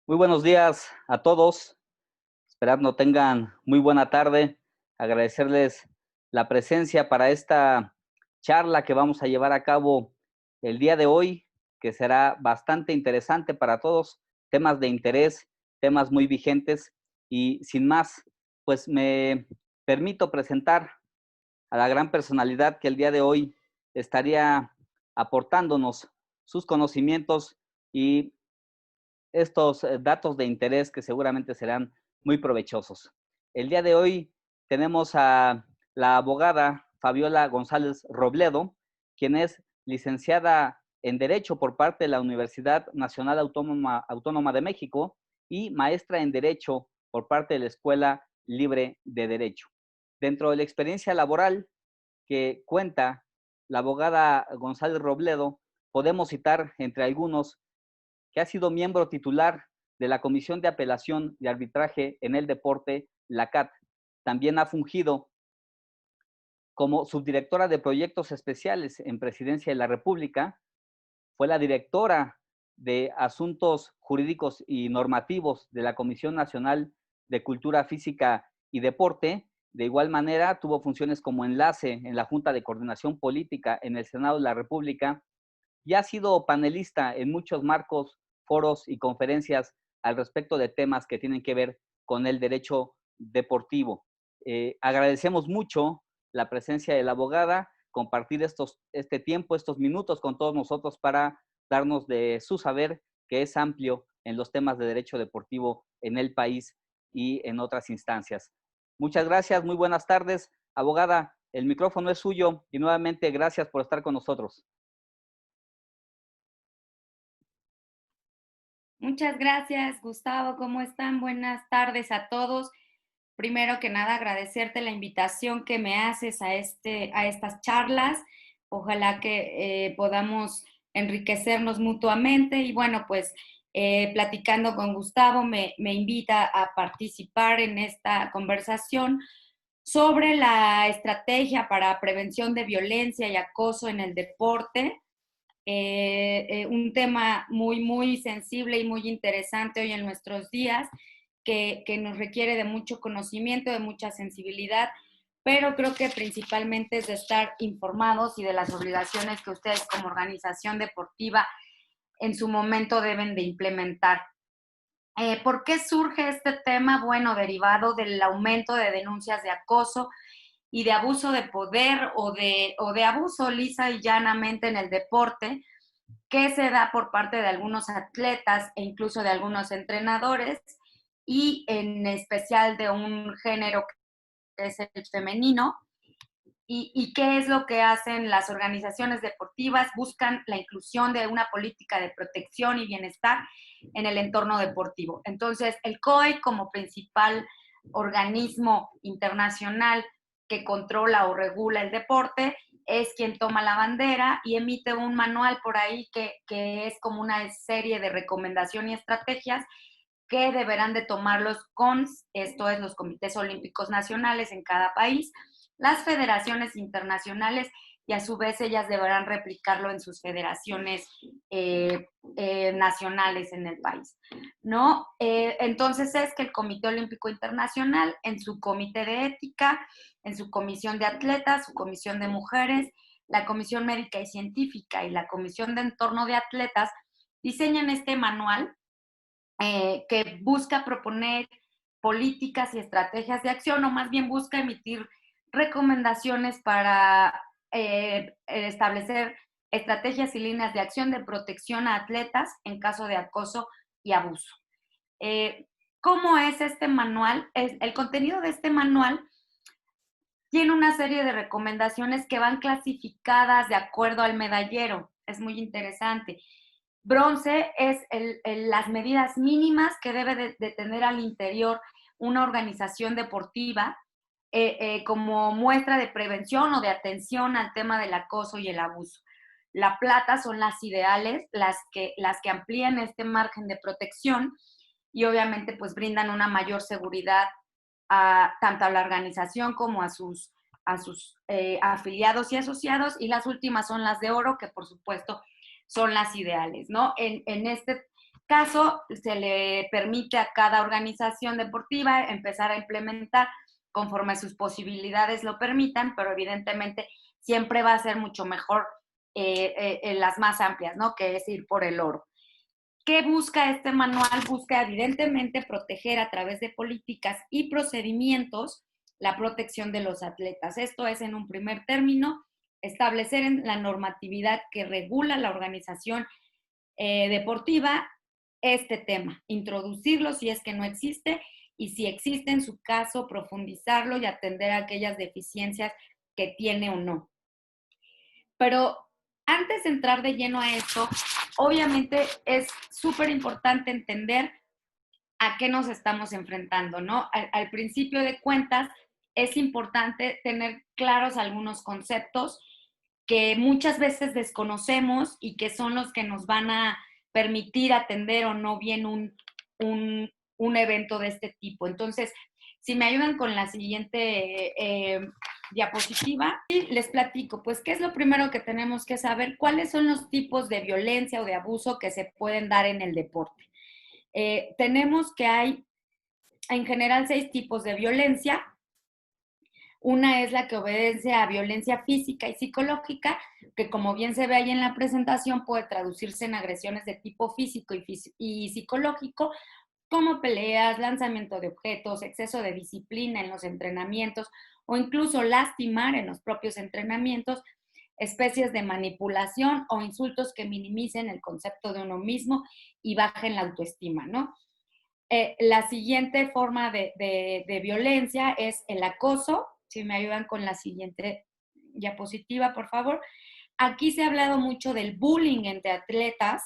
Muy buenos días a todos. Esperando tengan muy buena tarde. Agradecerles la presencia para esta charla que vamos a llevar a cabo el día de hoy, que será bastante interesante para todos. Temas de interés, temas muy vigentes. Y sin más, pues me permito presentar a la gran personalidad que el día de hoy estaría aportándonos sus conocimientos y estos datos de interés que seguramente serán muy provechosos. El día de hoy tenemos a la abogada Fabiola González Robledo, quien es licenciada en Derecho por parte de la Universidad Nacional Autónoma de México y maestra en Derecho por parte de la Escuela Libre de Derecho. Dentro de la experiencia laboral que cuenta la abogada González Robledo, podemos citar entre algunos que ha sido miembro titular de la Comisión de Apelación y Arbitraje en el Deporte, la CAT. También ha fungido como subdirectora de proyectos especiales en Presidencia de la República. Fue la directora de Asuntos Jurídicos y Normativos de la Comisión Nacional de Cultura Física y Deporte. De igual manera, tuvo funciones como enlace en la Junta de Coordinación Política en el Senado de la República y ha sido panelista en muchos marcos, foros y conferencias al respecto de temas que tienen que ver con el derecho deportivo. Agradecemos mucho la presencia de la abogada, compartir este tiempo, estos minutos con todos nosotros para darnos de su saber, que es amplio en los temas de derecho deportivo en el país y en otras instancias. Muchas gracias, muy buenas tardes. Abogada, el micrófono es suyo y nuevamente gracias por estar con nosotros. Muchas gracias, Gustavo. ¿Cómo están? Buenas tardes a todos. Primero que nada, agradecerte la invitación que me haces a estas charlas. Ojalá que podamos enriquecernos mutuamente. Y bueno, pues platicando con Gustavo, me invita a participar en esta conversación sobre la estrategia para prevención de violencia y acoso en el deporte. Un tema muy sensible y muy interesante hoy en nuestros días, que nos requiere de mucho conocimiento, de mucha sensibilidad, pero creo que principalmente es de estar informados y de las obligaciones que ustedes como organización deportiva en su momento deben de implementar. ¿Por qué surge este tema? Bueno, derivado del aumento de denuncias de acoso y de abuso de poder o de abuso lisa y llanamente en el deporte, que se da por parte de algunos atletas e incluso de algunos entrenadores, y en especial de un género que es el femenino. ¿Y qué es lo que hacen las organizaciones deportivas? Buscan la inclusión de una política de protección y bienestar en el entorno deportivo. Entonces, el COI, como principal organismo internacional que controla o regula el deporte, es quien toma la bandera y emite un manual por ahí que es como una serie de recomendaciones y estrategias que deberán de tomar los CONS, esto es los comités olímpicos nacionales en cada país, las federaciones internacionales, y a su vez ellas deberán replicarlo en sus federaciones nacionales en el país, ¿no? Entonces es que el Comité Olímpico Internacional, en su comité de ética, en su comisión de atletas, su comisión de mujeres, la comisión médica y científica y la comisión de entorno de atletas, diseñan este manual que busca proponer políticas y estrategias de acción, o más bien busca emitir recomendaciones para establecer estrategias y líneas de acción de protección a atletas en caso de acoso y abuso. Eh, ¿Cómo es este manual? El contenido de este manual tiene una serie de recomendaciones que van clasificadas de acuerdo al medallero. Es muy interesante. Bronce es las medidas mínimas que debe de tener al interior una organización deportiva como muestra de prevención o de atención al tema del acoso y el abuso. La plata son las ideales, las que amplían este margen de protección y obviamente pues brindan una mayor seguridad tanto a la organización como a sus afiliados y asociados, y las últimas son las de oro, que por supuesto son las ideales, ¿no? En este caso, se le permite a cada organización deportiva empezar a implementar conforme sus posibilidades lo permitan, pero evidentemente siempre va a ser mucho mejor en las más amplias, ¿no? Que es ir por el oro. ¿Qué busca este manual? Busca evidentemente proteger a través de políticas y procedimientos la protección de los atletas. Esto es, en un primer término, establecer en la normatividad que regula la organización deportiva este tema, introducirlo si es que no existe y si existe en su caso, profundizarlo y atender a aquellas deficiencias que tiene o no. Pero antes de entrar de lleno a esto, obviamente es súper importante entender a qué nos estamos enfrentando, ¿no? Al principio de cuentas, es importante tener claros algunos conceptos que muchas veces desconocemos y que son los que nos van a permitir atender o no bien un evento de este tipo. Entonces, si me ayudan con la siguiente diapositiva, y les platico, pues, ¿qué es lo primero que tenemos que saber? ¿Cuáles son los tipos de violencia o de abuso que se pueden dar en el deporte? Tenemos que hay en general 6 tipos de violencia. Una es la que obedece a violencia física y psicológica, que como bien se ve ahí en la presentación, puede traducirse en agresiones de tipo físico y psicológico, como peleas, lanzamiento de objetos, exceso de disciplina en los entrenamientos o incluso lastimar en los propios entrenamientos, especies de manipulación o insultos que minimicen el concepto de uno mismo y bajen la autoestima, ¿no? La siguiente forma de violencia es el acoso. Si me ayudan con la siguiente diapositiva, por favor. Aquí se ha hablado mucho del bullying entre atletas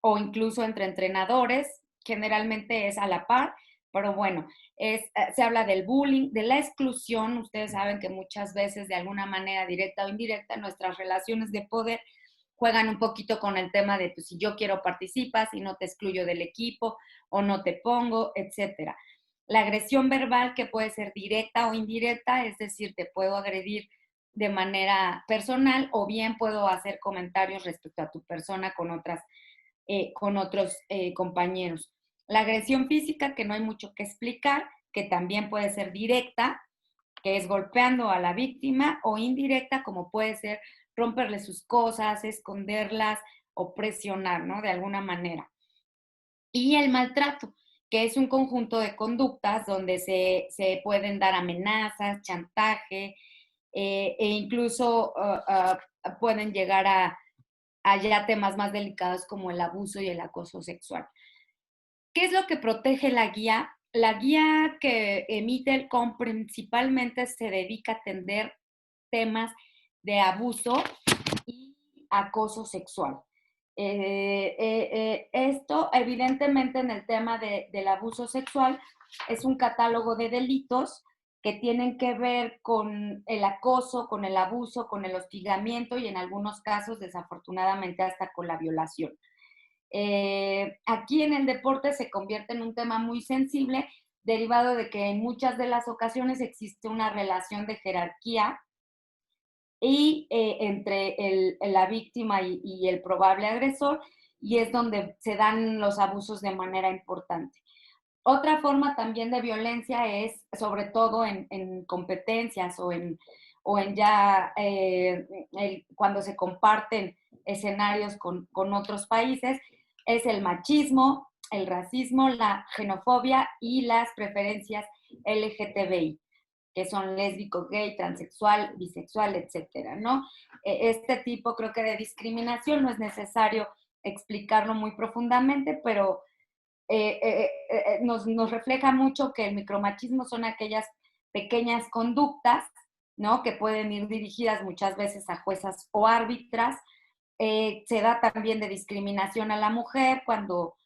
o incluso entre entrenadores. Generalmente es a la par, pero bueno, se habla del bullying, de la exclusión. Ustedes saben que muchas veces, de alguna manera directa o indirecta, nuestras relaciones de poder juegan un poquito con el tema de, pues, si yo quiero participas, si no te excluyo del equipo o no te pongo, etcétera. La agresión verbal, que puede ser directa o indirecta, es decir, te puedo agredir de manera personal o bien puedo hacer comentarios respecto a tu persona con otros compañeros. La agresión física, que no hay mucho que explicar, que también puede ser directa, que es golpeando a la víctima, o indirecta, como puede ser romperle sus cosas, esconderlas o presionar, ¿no? De alguna manera. Y el maltrato, que es un conjunto de conductas donde se pueden dar amenazas, chantaje, e incluso pueden llegar a ya temas más delicados como el abuso y el acoso sexual. ¿Qué es lo que protege la guía? La guía que emite el COM principalmente se dedica a atender temas de abuso y acoso sexual. Esto, evidentemente, en el tema del abuso sexual, es un catálogo de delitos que tienen que ver con el acoso, con el abuso, con el hostigamiento y en algunos casos, desafortunadamente, hasta con la violación. Aquí en el deporte se convierte en un tema muy sensible, derivado de que en muchas de las ocasiones existe una relación de jerarquía y entre la víctima y el probable agresor, y es donde se dan los abusos de manera importante. Otra forma también de violencia es, sobre todo en competencias o en ya cuando se comparten escenarios con otros países, es el machismo, el racismo, la xenofobia y las preferencias LGTBI, que son lésbico, gay, transexual, bisexual, etcétera, ¿no? Este tipo, creo que, de discriminación no es necesario explicarlo muy profundamente, pero nos refleja mucho que el micromachismo son aquellas pequeñas conductas, ¿no? Que pueden ir dirigidas muchas veces a juezas o árbitras. Se da también de discriminación a la mujer cuando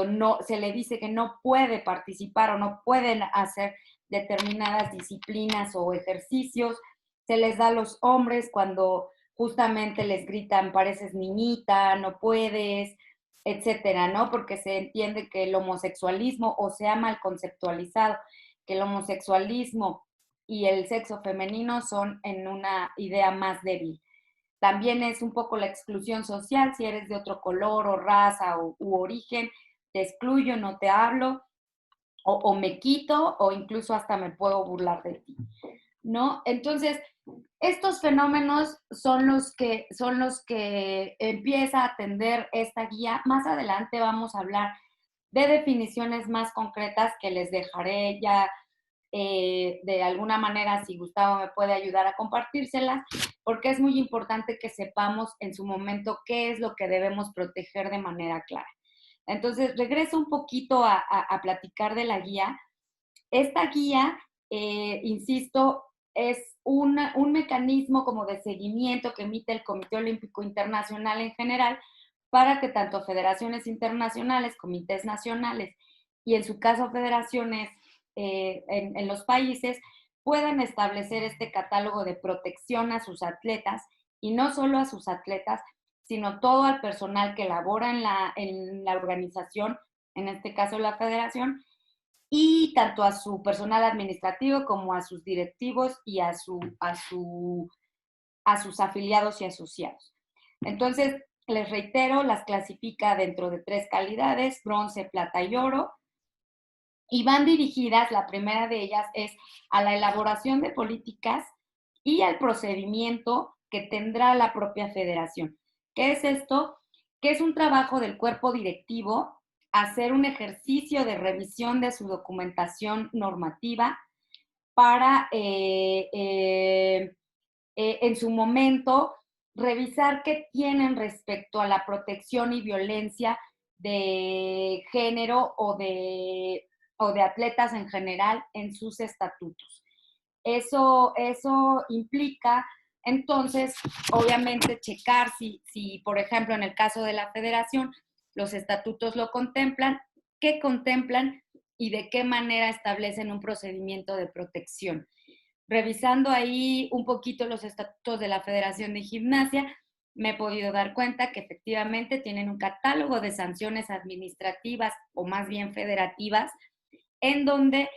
no, se le dice que no puede participar o no pueden hacer determinadas disciplinas o ejercicios. Se les da a los hombres cuando justamente les gritan, pareces niñita, no puedes, etcétera, ¿no? Porque se entiende que el homosexualismo, o se ha mal conceptualizado, que el homosexualismo y el sexo femenino son en una idea más débil. También es un poco la exclusión social, si eres de otro color o raza u origen, te excluyo, no te hablo, o me quito, o incluso hasta me puedo burlar de ti, ¿no? Entonces, estos fenómenos son los que empieza a atender esta guía. Más adelante vamos a hablar de definiciones más concretas que les dejaré ya de alguna manera, si Gustavo me puede ayudar a compartírselas, porque es muy importante que sepamos en su momento qué es lo que debemos proteger de manera clara. Entonces, regreso un poquito a platicar de la guía. Esta guía, insisto, es un mecanismo como de seguimiento que emite el Comité Olímpico Internacional en general para que tanto federaciones internacionales, comités nacionales y en su caso federaciones en los países puedan establecer este catálogo de protección a sus atletas y no solo a sus atletas, sino todo al personal que labora en la organización, en este caso la federación, y tanto a su personal administrativo como a sus directivos y a sus afiliados y asociados. Entonces, les reitero, las clasifica dentro de 3 calidades, bronce, plata y oro, y van dirigidas, la primera de ellas es a la elaboración de políticas y al procedimiento que tendrá la propia federación. ¿Qué es esto? Que es un trabajo del cuerpo directivo, hacer un ejercicio de revisión de su documentación normativa para, en su momento, revisar qué tienen respecto a la protección y violencia de género o de atletas en general en sus estatutos. Eso implica, entonces, obviamente, checar si, por ejemplo, en el caso de la federación, los estatutos lo contemplan, qué contemplan y de qué manera establecen un procedimiento de protección. Revisando ahí un poquito los estatutos de la Federación de Gimnasia, me he podido dar cuenta que efectivamente tienen un catálogo de sanciones administrativas o más bien federativas en donde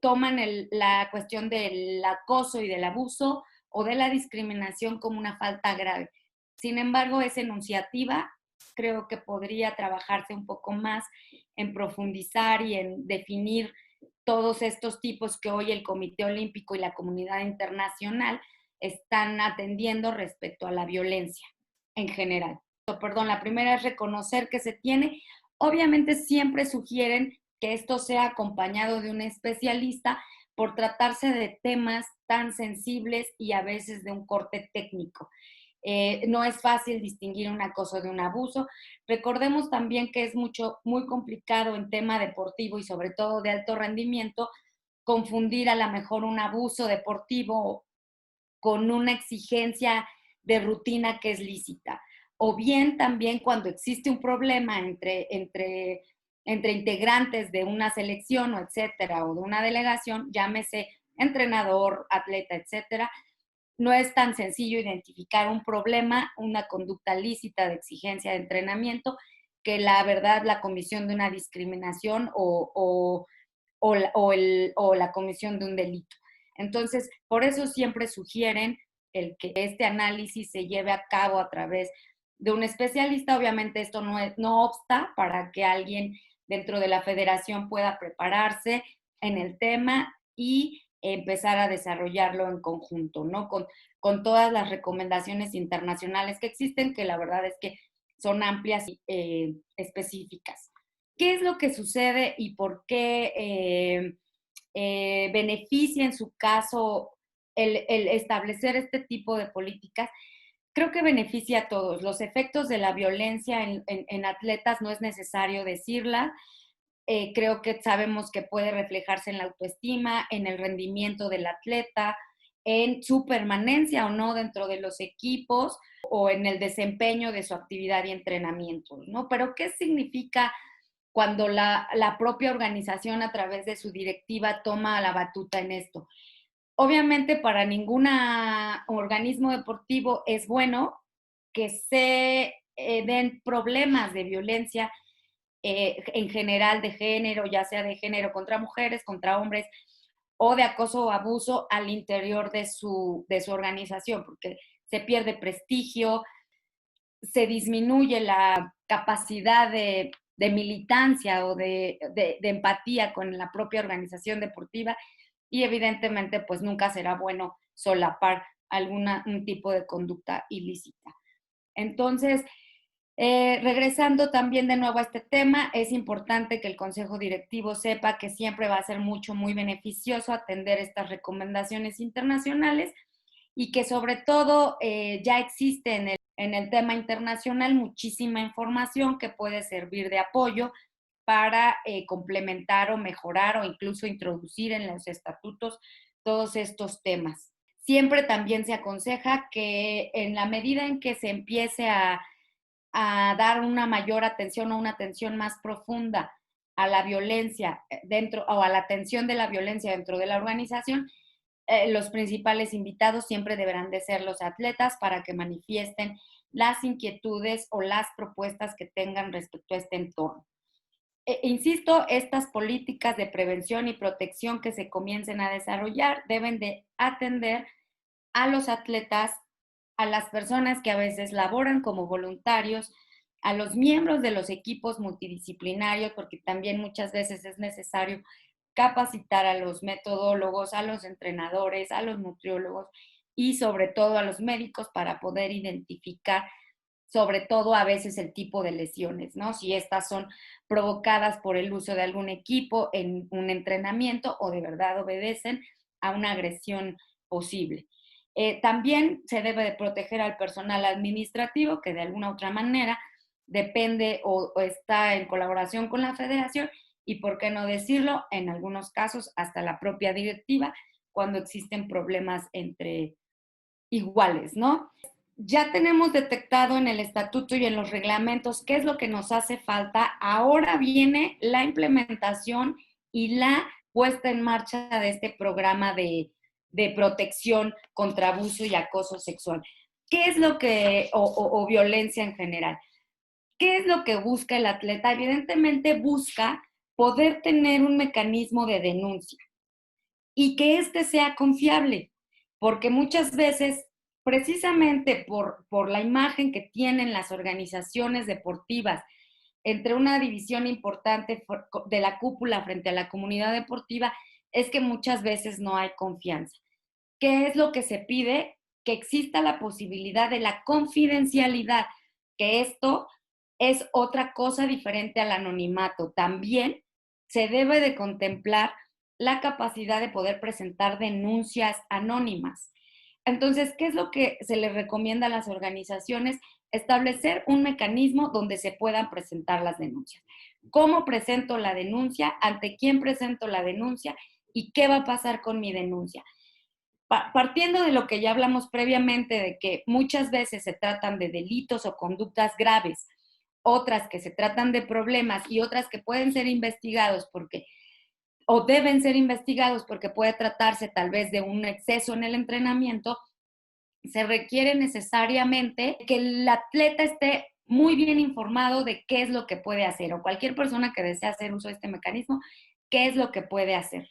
toman la cuestión del acoso y del abuso o de la discriminación como una falta grave. Sin embargo, es enunciativa, creo que podría trabajarse un poco más en profundizar y en definir todos estos tipos que hoy el Comité Olímpico y la comunidad internacional están atendiendo respecto a la violencia en general. Perdón, la primera es reconocer que se tiene. Obviamente siempre sugieren que esto sea acompañado de un especialista por tratarse de temas tan sensibles y a veces de un corte técnico. No es fácil distinguir un acoso de un abuso. Recordemos también que es muy complicado en tema deportivo y sobre todo de alto rendimiento confundir a lo mejor un abuso deportivo con una exigencia de rutina que es lícita. O bien también cuando existe un problema entre integrantes de una selección o etcétera, o de una delegación, llámese entrenador, atleta, etcétera, no es tan sencillo identificar un problema, una conducta lícita de exigencia de entrenamiento, que la verdad la comisión de una discriminación o la comisión de un delito. Entonces, por eso siempre sugieren el que este análisis se lleve a cabo a través de un especialista. Obviamente esto no obsta para que alguien dentro de la federación pueda prepararse en el tema y empezar a desarrollarlo en conjunto, ¿no? Con todas las recomendaciones internacionales que existen, que la verdad es que son amplias y específicas. ¿Qué es lo que sucede y por qué beneficia en su caso el establecer este tipo de políticas? Creo que beneficia a todos. Los efectos de la violencia en atletas no es necesario decirla. Creo que sabemos que puede reflejarse en la autoestima, en el rendimiento del atleta, en su permanencia o no dentro de los equipos o en el desempeño de su actividad y entrenamiento, ¿no? Pero ¿qué significa cuando la propia organización a través de su directiva toma la batuta en esto? Obviamente para ningún organismo deportivo es bueno que se den problemas de violencia en general de género, ya sea de género contra mujeres, contra hombres, o de acoso o abuso al interior de su organización, porque se pierde prestigio, se disminuye la capacidad de militancia o de empatía con la propia organización deportiva y evidentemente pues nunca será bueno solapar un tipo de conducta ilícita. Entonces, regresando también de nuevo a este tema, es importante que el Consejo Directivo sepa que siempre va a ser muy beneficioso atender estas recomendaciones internacionales y que sobre todo ya existe en el tema internacional muchísima información que puede servir de apoyo para complementar o mejorar o incluso introducir en los estatutos todos estos temas. Siempre también se aconseja que en la medida en que se empiece a dar una mayor atención o una atención más profunda a la violencia dentro o a la atención de la violencia dentro de la organización, los principales invitados siempre deberán de ser los atletas para que manifiesten las inquietudes o las propuestas que tengan respecto a este entorno. Insisto, estas políticas de prevención y protección que se comiencen a desarrollar deben de atender a los atletas, a las personas que a veces laboran como voluntarios, a los miembros de los equipos multidisciplinarios, porque también muchas veces es necesario capacitar a los metodólogos, a los entrenadores, a los nutriólogos y sobre todo a los médicos para poder identificar sobre todo a veces el tipo de lesiones, ¿no? Si estas son provocadas por el uso de algún equipo en un entrenamiento o de verdad obedecen a una agresión posible. También se debe de proteger al personal administrativo que de alguna u otra manera depende o está en colaboración con la federación y, por qué no decirlo, en algunos casos hasta la propia directiva cuando existen problemas entre iguales, ¿no? Ya tenemos detectado en el estatuto y en los reglamentos qué es lo que nos hace falta. Ahora viene la implementación y la puesta en marcha de este programa de protección contra abuso y acoso sexual. ¿Qué es lo que, o violencia en general? ¿Qué es lo que busca el atleta? Evidentemente busca poder tener un mecanismo de denuncia y que éste sea confiable, porque muchas veces, precisamente por la imagen que tienen las organizaciones deportivas entre una división importante de la cúpula frente a la comunidad deportiva, es que muchas veces no hay confianza. ¿Qué es lo que se pide? Que exista la posibilidad de la confidencialidad, que esto es otra cosa diferente al anonimato. También se debe de contemplar la capacidad de poder presentar denuncias anónimas. Entonces, ¿qué es lo que se les recomienda a las organizaciones? Establecer un mecanismo donde se puedan presentar las denuncias. ¿Cómo presento la denuncia? ¿Ante quién presento la denuncia? ¿Y qué va a pasar con mi denuncia? Partiendo de lo que ya hablamos previamente, de que muchas veces se tratan de delitos o conductas graves, otras que se tratan de problemas y otras que pueden ser investigados porque o deben ser investigados porque puede tratarse tal vez de un exceso en el entrenamiento, se requiere necesariamente que el atleta esté muy bien informado de qué es lo que puede hacer o cualquier persona que desea hacer uso de este mecanismo, qué es lo que puede hacer.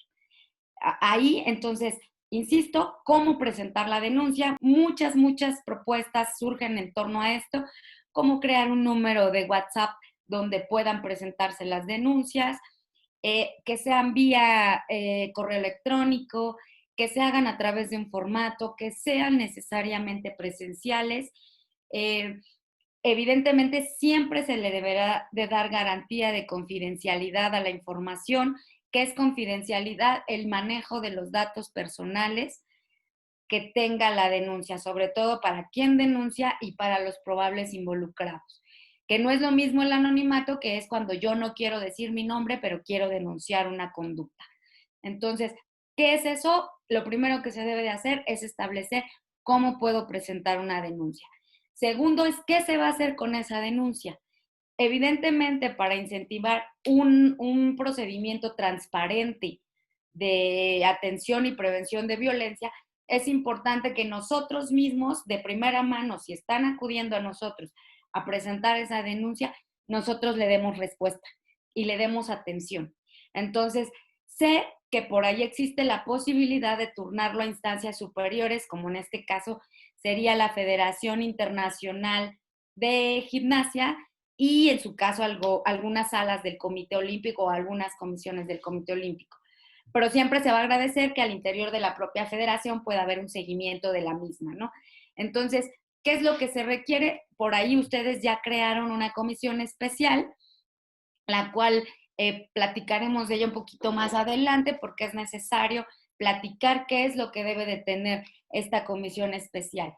Ahí, entonces, insisto, cómo presentar la denuncia. Muchas propuestas surgen en torno a esto, cómo crear un número de WhatsApp donde puedan presentarse las denuncias, que sean vía correo electrónico, que se hagan a través de un formato, que sean necesariamente presenciales. Eh, Evidentemente, siempre se le deberá de dar garantía de confidencialidad a la información. ¿Qué es confidencialidad? El manejo de los datos personales que tenga la denuncia, sobre todo para quien denuncia y para los probables involucrados. Que no es lo mismo el anonimato, que es cuando yo no quiero decir mi nombre, pero quiero denunciar una conducta. Entonces, ¿qué es eso? Lo primero que se debe de hacer es establecer cómo puedo presentar una denuncia. Segundo es qué se va a hacer con esa denuncia. Evidentemente, para incentivar un procedimiento transparente de atención y prevención de violencia, es importante que nosotros mismos, de primera mano, si están acudiendo a nosotros a presentar esa denuncia, nosotros le demos respuesta y le demos atención. Entonces, sé que por ahí existe la posibilidad de turnarlo a instancias superiores, como en este caso sería la Federación Internacional de Gimnasia y en su caso algunas salas del Comité Olímpico o algunas comisiones del Comité Olímpico. Pero siempre se va a agradecer que al interior de la propia federación pueda haber un seguimiento de la misma, ¿no? Entonces, ¿qué es lo que se requiere? Por ahí ustedes ya crearon una comisión especial, la cual platicaremos de ella un poquito más adelante porque es necesario platicar qué es lo que debe de tener esta comisión especial.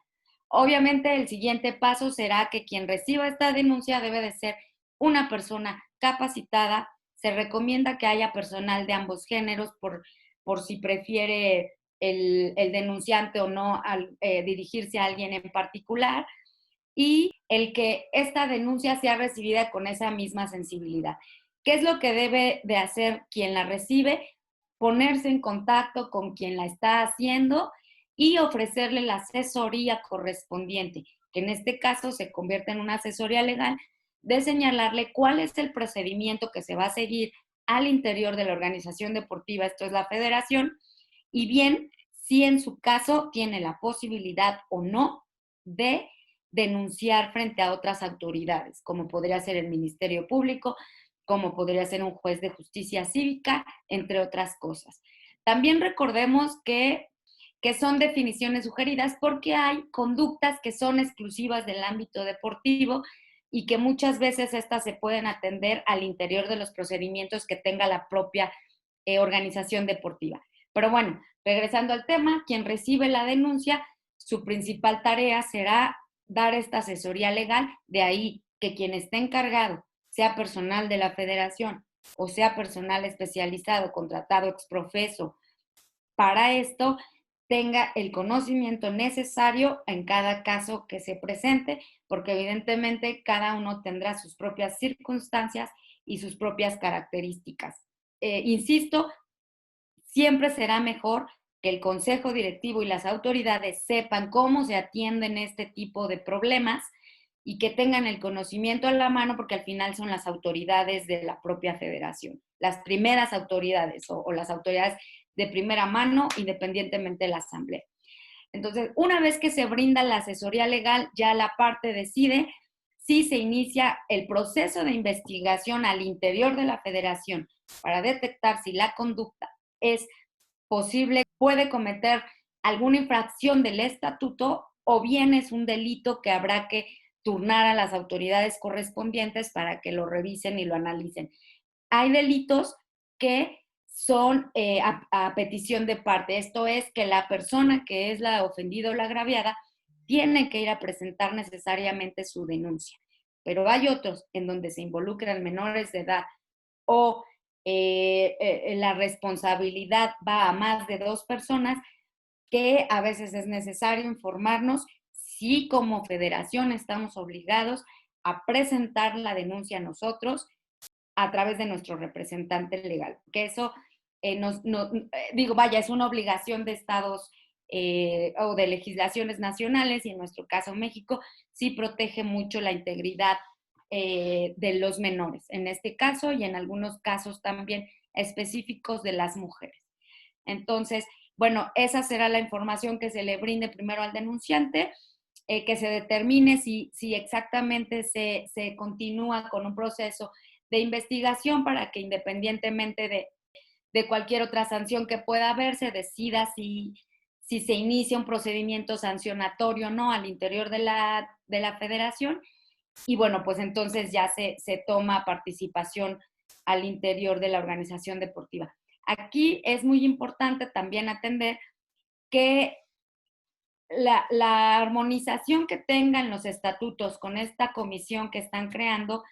Obviamente el siguiente paso será que quien reciba esta denuncia debe de ser una persona capacitada. Se recomienda que haya personal de ambos géneros por si prefiere el denunciante o no dirigirse a alguien en particular, y el que esta denuncia sea recibida con esa misma sensibilidad. ¿Qué es lo que debe de hacer quien la recibe? Ponerse en contacto con quien la está haciendo y ofrecerle la asesoría correspondiente, que en este caso se convierte en una asesoría legal, de señalarle cuál es el procedimiento que se va a seguir al interior de la organización deportiva, esto es la federación, y bien si en su caso tiene la posibilidad o no de denunciar frente a otras autoridades, como podría ser el Ministerio Público, como podría ser un juez de justicia cívica, entre otras cosas. También recordemos que son definiciones sugeridas porque hay conductas que son exclusivas del ámbito deportivo y que muchas veces estas se pueden atender al interior de los procedimientos que tenga la propia organización deportiva. Pero bueno, regresando al tema, quien recibe la denuncia, su principal tarea será dar esta asesoría legal, de ahí que quien esté encargado, sea personal de la federación o sea personal especializado, contratado ex profeso, para esto tenga el conocimiento necesario en cada caso que se presente, porque evidentemente cada uno tendrá sus propias circunstancias y sus propias características. Insisto, siempre será mejor que el consejo directivo y las autoridades sepan cómo se atienden este tipo de problemas y que tengan el conocimiento a la mano, porque al final son las autoridades de la propia federación, las primeras autoridades o las autoridades de primera mano, independientemente de la asamblea. Entonces, una vez que se brinda la asesoría legal, ya la parte decide si se inicia el proceso de investigación al interior de la federación para detectar si la conducta es posible, puede cometer alguna infracción del estatuto o bien es un delito que habrá que turnar a las autoridades correspondientes para que lo revisen y lo analicen. Hay delitos que son a petición de parte, esto es que la persona que es la ofendida o la agraviada tiene que ir a presentar necesariamente su denuncia, pero hay otros en donde se involucran menores de edad o la responsabilidad va a más de dos personas, que a veces es necesario informarnos si como federación estamos obligados a presentar la denuncia a nosotros a través de nuestro representante legal, que eso digo, vaya, es una obligación de estados o de legislaciones nacionales, y en nuestro caso México sí protege mucho la integridad de los menores, en este caso y en algunos casos también específicos de las mujeres. Entonces, bueno, esa será la información que se le brinde primero al denunciante, que se determine si exactamente se continúa con un proceso de investigación para que independientemente de cualquier otra sanción que pueda haber, se decida si se inicia un procedimiento sancionatorio o no al interior de la federación. Y bueno, pues entonces ya se toma participación al interior de la organización deportiva. Aquí es muy importante también atender que la armonización que tengan los estatutos con esta comisión que están creando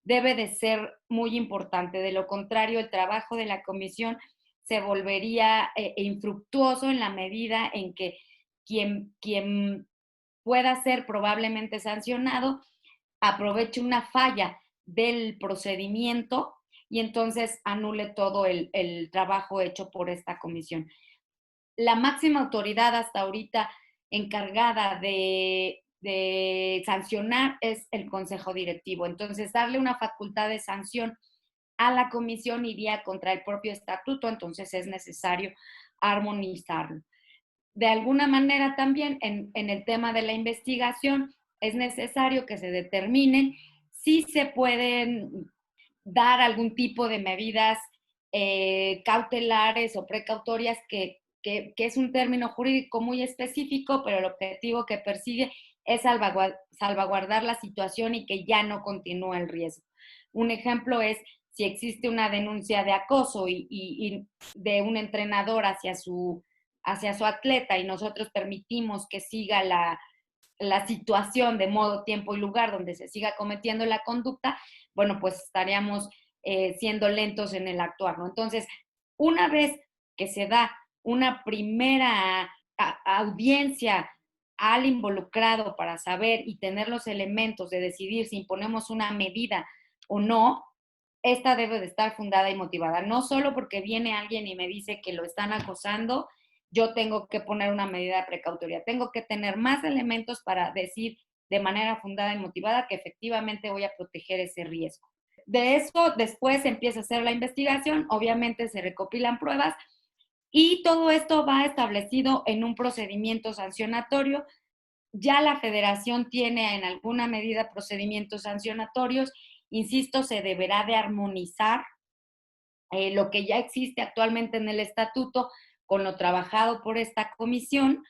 debe de ser muy importante. De lo contrario, el trabajo de la comisión se volvería infructuoso en la medida en que quien pueda ser probablemente sancionado aproveche una falla del procedimiento y entonces anule todo el trabajo hecho por esta comisión. La máxima autoridad hasta ahorita encargada de sancionar es el Consejo Directivo. Entonces, darle una facultad de sanción a la comisión iría contra el propio estatuto, entonces es necesario armonizarlo. de alguna manera también en el tema de la investigación es necesario que se determinen si se pueden dar algún tipo de medidas cautelares o precautorias que es un término jurídico muy específico, pero el objetivo que persigue es salvaguardar la situación y que ya no continúe el riesgo. Un ejemplo es si existe una denuncia de acoso y de un entrenador hacia su atleta y nosotros permitimos que siga la situación de modo, tiempo y lugar donde se siga cometiendo la conducta, bueno, pues estaríamos siendo lentos en el actuar, ¿no? Entonces, una vez que se da una primera audiencia al involucrado para saber y tener los elementos de decidir si imponemos una medida o no, esta debe de estar fundada y motivada. No solo porque viene alguien y me dice que lo están acosando, yo tengo que poner una medida precautoria. Tengo que tener más elementos para decir de manera fundada y motivada que efectivamente voy a proteger ese riesgo. De eso después se empieza a hacer la investigación, obviamente se recopilan pruebas y todo esto va establecido en un procedimiento sancionatorio. Ya la federación tiene en alguna medida procedimientos sancionatorios. Insisto, se deberá de armonizar lo que ya existe actualmente en el estatuto con lo trabajado por esta comisión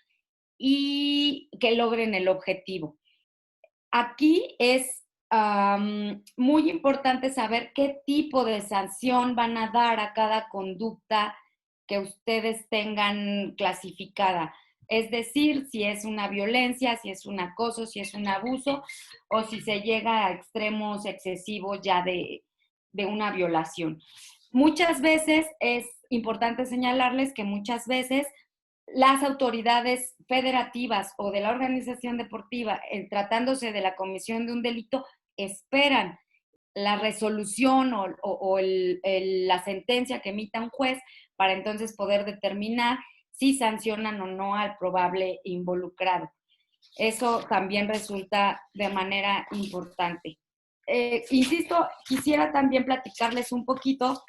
y que logren el objetivo. Aquí es muy importante saber qué tipo de sanción van a dar a cada conducta que ustedes tengan clasificada. Es decir, si es una violencia, si es un acoso, si es un abuso o si se llega a extremos excesivos ya de una violación. Muchas veces es importante señalarles que muchas veces las autoridades federativas o de la organización deportiva, tratándose de la comisión de un delito, esperan la resolución la sentencia que emita un juez para entonces poder determinar si sancionan o no al probable involucrado. Eso también resulta de manera importante. Insisto, quisiera también platicarles un poquito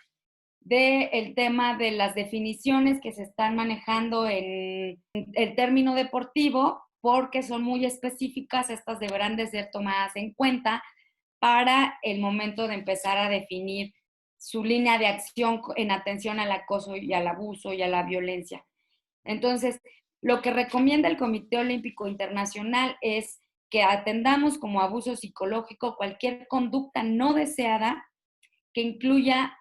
del tema de las definiciones que se están manejando en el término deportivo, porque son muy específicas, estas deberán de ser tomadas en cuenta para el momento de empezar a definir su línea de acción en atención al acoso y al abuso y a la violencia. Entonces, lo que recomienda el Comité Olímpico Internacional es que atendamos como abuso psicológico cualquier conducta no deseada que incluya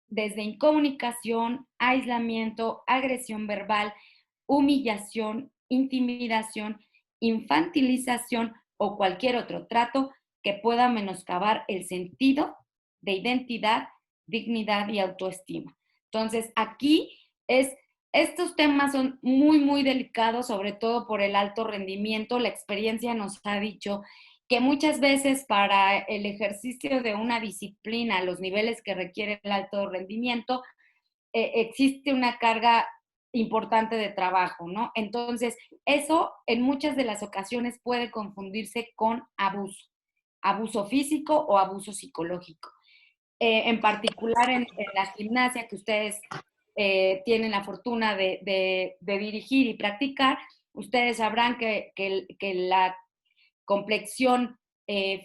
desde incomunicación, aislamiento, agresión verbal, humillación, intimidación, infantilización o cualquier otro trato que pueda menoscabar el sentido de identidad, dignidad y autoestima. Entonces, aquí estos temas son muy, muy delicados, sobre todo por el alto rendimiento. La experiencia nos ha dicho que muchas veces para el ejercicio de una disciplina, los niveles que requiere el alto rendimiento, existe una carga importante de trabajo, ¿no? Entonces, eso en muchas de las ocasiones puede confundirse con abuso físico o abuso psicológico. En particular en la gimnasia que ustedes tienen la fortuna de dirigir y practicar, ustedes sabrán que la complexión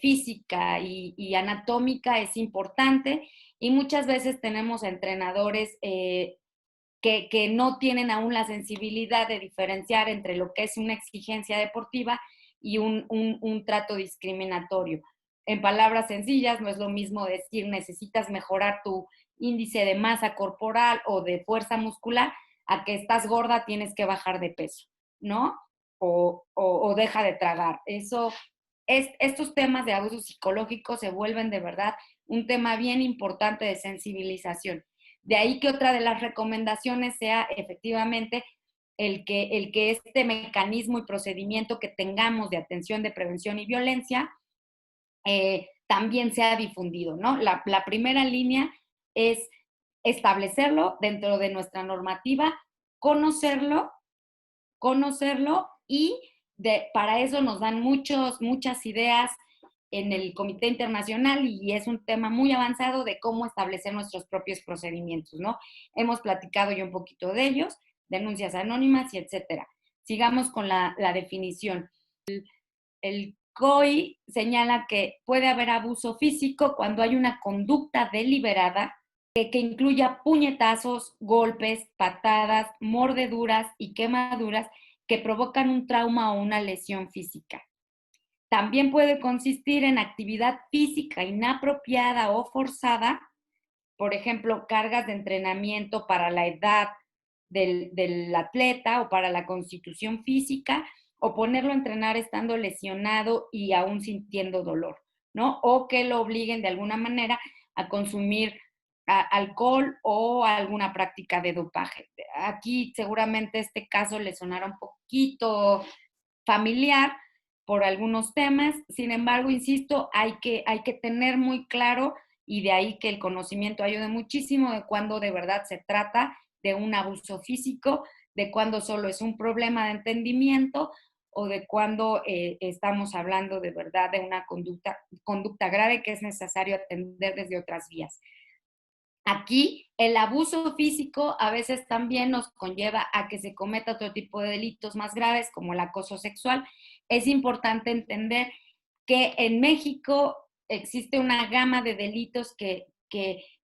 física y anatómica es importante y muchas veces tenemos entrenadores que no tienen aún la sensibilidad de diferenciar entre lo que es una exigencia deportiva y un trato discriminatorio. En palabras sencillas, no es lo mismo decir necesitas mejorar tu índice de masa corporal o de fuerza muscular a que estás gorda, tienes que bajar de peso, ¿no? O deja de tragar. Estos temas de abuso psicológico se vuelven de verdad un tema bien importante de sensibilización. De ahí que otra de las recomendaciones sea efectivamente el que este mecanismo y procedimiento que tengamos de atención de prevención y violencia también sea difundido, ¿no? La primera línea es establecerlo dentro de nuestra normativa, conocerlo y para eso nos dan muchas ideas en el Comité Internacional y es un tema muy avanzado de cómo establecer nuestros propios procedimientos, ¿no? Hemos platicado ya un poquito de ellos, denuncias anónimas y etcétera. sigamos con la definición. El COI señala que puede haber abuso físico cuando hay una conducta deliberada que incluya puñetazos, golpes, patadas, mordeduras y quemaduras que provocan un trauma o una lesión física. También puede consistir en actividad física inapropiada o forzada, por ejemplo, cargas de entrenamiento para la edad del atleta o para la constitución física, o ponerlo a entrenar estando lesionado y aún sintiendo dolor, ¿no? O que lo obliguen de alguna manera a consumir alcohol o alguna práctica de dopaje. Aquí seguramente este caso le sonará un poquito familiar por algunos temas, sin embargo, insisto, hay que tener muy claro, y de ahí que el conocimiento ayude muchísimo, de cuándo de verdad se trata de un abuso físico, de cuándo solo es un problema de entendimiento o de cuándo estamos hablando de verdad de una conducta grave que es necesario atender desde otras vías. Aquí el abuso físico a veces también nos conlleva a que se cometa otro tipo de delitos más graves como el acoso sexual. Es importante entender que en México existe una gama de delitos que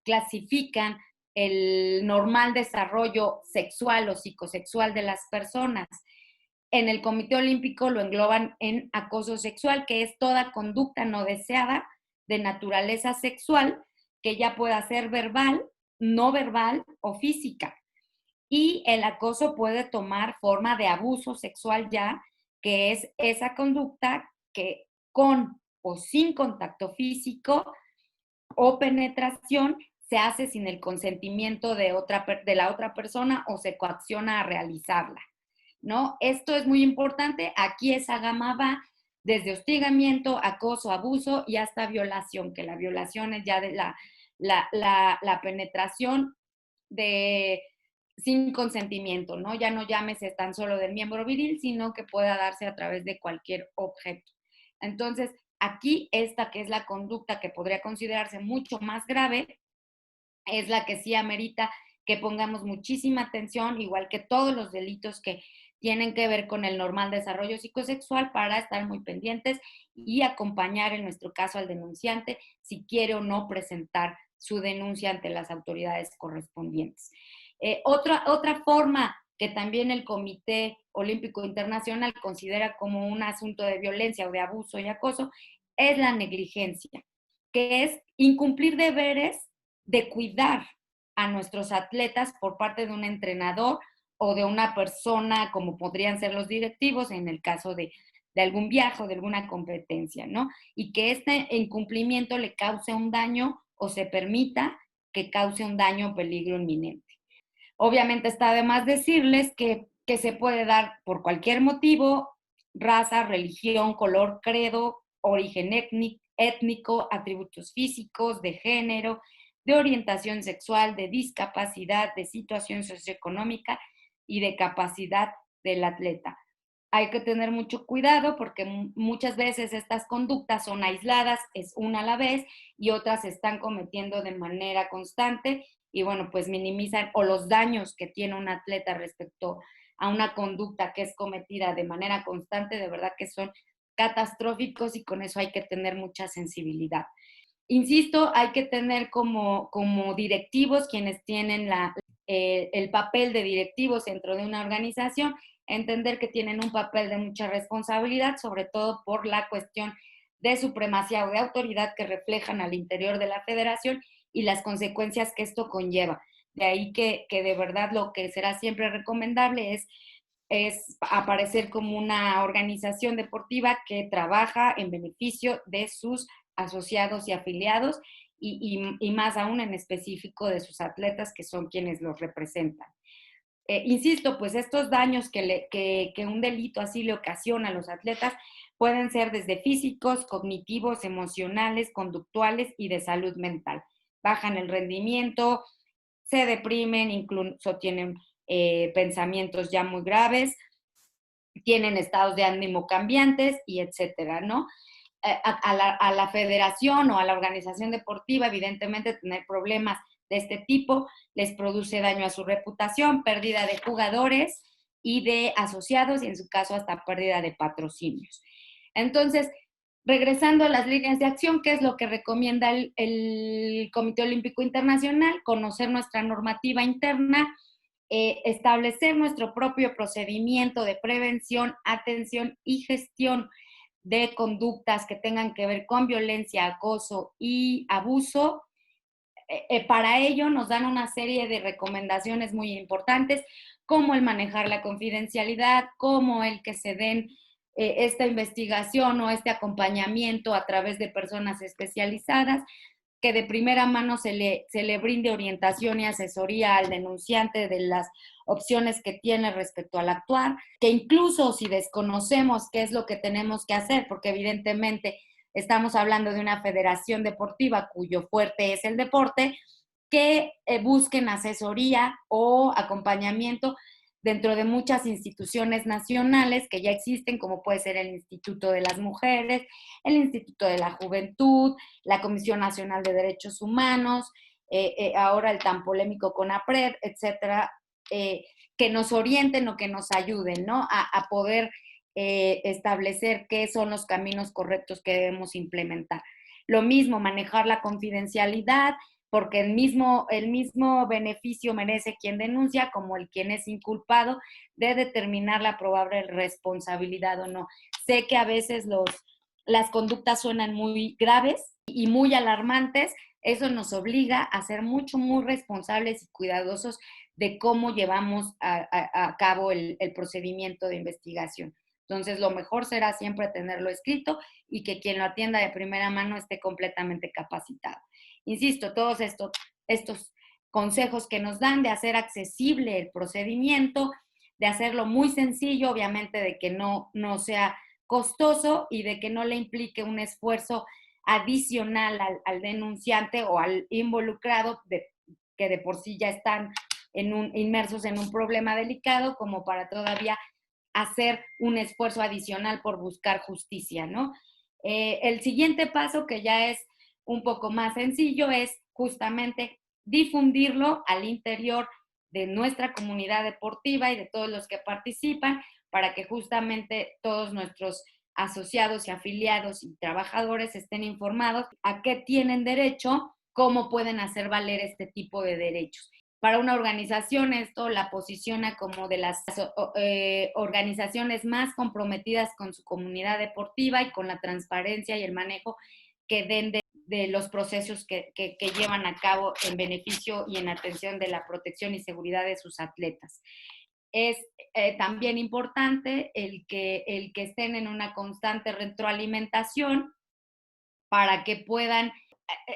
clasifican el normal desarrollo sexual o psicosexual de las personas. En el Comité Olímpico lo engloban en acoso sexual, que es toda conducta no deseada de naturaleza sexual, que ya pueda ser verbal, no verbal o física. Y el acoso puede tomar forma de abuso sexual ya, que es esa conducta que con o sin contacto físico o penetración se hace sin el consentimiento de la otra persona o se coacciona a realizarla, ¿no? Esto es muy importante. Aquí esa gama va desde hostigamiento, acoso, abuso y hasta violación, que la violación es ya de la penetración sin consentimiento, ¿no? Ya no llámese tan solo del miembro viril, sino que pueda darse a través de cualquier objeto. Entonces, aquí esta que es la conducta que podría considerarse mucho más grave, es la que sí amerita que pongamos muchísima atención, igual que todos los delitos que tienen que ver con el normal desarrollo psicosexual, para estar muy pendientes y acompañar en nuestro caso al denunciante si quiere o no presentar su denuncia ante las autoridades correspondientes. Otra forma que también el Comité Olímpico Internacional considera como un asunto de violencia o de abuso y acoso es la negligencia, que es incumplir deberes de cuidar a nuestros atletas por parte de un entrenador o de una persona, como podrían ser los directivos en el caso de algún viaje o de alguna competencia, ¿no? Y que este incumplimiento le cause un daño o se permita que cause un daño o peligro inminente. Obviamente está de más decirles que se puede dar por cualquier motivo: raza, religión, color, credo, origen étnico, atributos físicos, de género, de orientación sexual, de discapacidad, de situación socioeconómica y de capacidad del atleta. Hay que tener mucho cuidado porque muchas veces estas conductas son aisladas, es una a la vez, y otras se están cometiendo de manera constante y bueno, pues minimizan o los daños que tiene un atleta respecto a una conducta que es cometida de manera constante, de verdad que son catastróficos, y con eso hay que tener mucha sensibilidad. Insisto, hay que tener como directivos, quienes tienen el papel de directivos dentro de una organización, entender que tienen un papel de mucha responsabilidad, sobre todo por la cuestión de supremacía o de autoridad que reflejan al interior de la federación y las consecuencias que esto conlleva. De ahí que de verdad lo que será siempre recomendable es aparecer como una organización deportiva que trabaja en beneficio de sus asociados y afiliados, y más aún en específico de sus atletas, que son quienes los representan. Insisto, pues estos daños que un delito así le ocasiona a los atletas pueden ser desde físicos, cognitivos, emocionales, conductuales y de salud mental. Bajan el rendimiento, se deprimen, incluso tienen pensamientos ya muy graves, tienen estados de ánimo cambiantes y etcétera, ¿no? A la federación o a la organización deportiva, evidentemente, tener problemas de este tipo les produce daño a su reputación, pérdida de jugadores y de asociados y en su caso hasta pérdida de patrocinios. Entonces, regresando a las líneas de acción, ¿qué es lo que recomienda el Comité Olímpico Internacional? Conocer nuestra normativa interna, establecer nuestro propio procedimiento de prevención, atención y gestión de conductas que tengan que ver con violencia, acoso y abuso. Para ello nos dan una serie de recomendaciones muy importantes, como el manejar la confidencialidad, como el que se den esta investigación o este acompañamiento a través de personas especializadas, que de primera mano se le brinde orientación y asesoría al denunciante de las opciones que tiene respecto al actuar, que incluso si desconocemos qué es lo que tenemos que hacer, porque evidentemente estamos hablando de una federación deportiva cuyo fuerte es el deporte, que busquen asesoría o acompañamiento dentro de muchas instituciones nacionales que ya existen, como puede ser el Instituto de las Mujeres, el Instituto de la Juventud, la Comisión Nacional de Derechos Humanos, ahora el tan polémico CONAPRED, etcétera, que nos orienten o que nos ayuden, ¿no? A poder establecer qué son los caminos correctos que debemos implementar. Lo mismo, manejar la confidencialidad, porque el mismo beneficio merece quien denuncia como el quien es inculpado de determinar la probable responsabilidad o no. Sé que a veces las conductas suenan muy graves y muy alarmantes. Eso nos obliga a ser muy responsables y cuidadosos de cómo llevamos a cabo el procedimiento de investigación. Entonces, lo mejor será siempre tenerlo escrito y que quien lo atienda de primera mano esté completamente capacitado. Insisto, todos estos consejos que nos dan de hacer accesible el procedimiento, de hacerlo muy sencillo, obviamente de que no sea costoso y de que no le implique un esfuerzo adicional al denunciante o al involucrado, que de por sí ya están inmersos en un problema delicado, como para todavía hacer un esfuerzo adicional por buscar justicia, ¿no? El siguiente paso, que ya es un poco más sencillo, es justamente difundirlo al interior de nuestra comunidad deportiva y de todos los que participan, para que justamente todos nuestros asociados y afiliados y trabajadores estén informados a qué tienen derecho, cómo pueden hacer valer este tipo de derechos. Para una organización esto la posiciona como de las organizaciones más comprometidas con su comunidad deportiva y con la transparencia y el manejo que den de los procesos que llevan a cabo en beneficio y en atención de la protección y seguridad de sus atletas. Es también importante el que estén en una constante retroalimentación para que puedan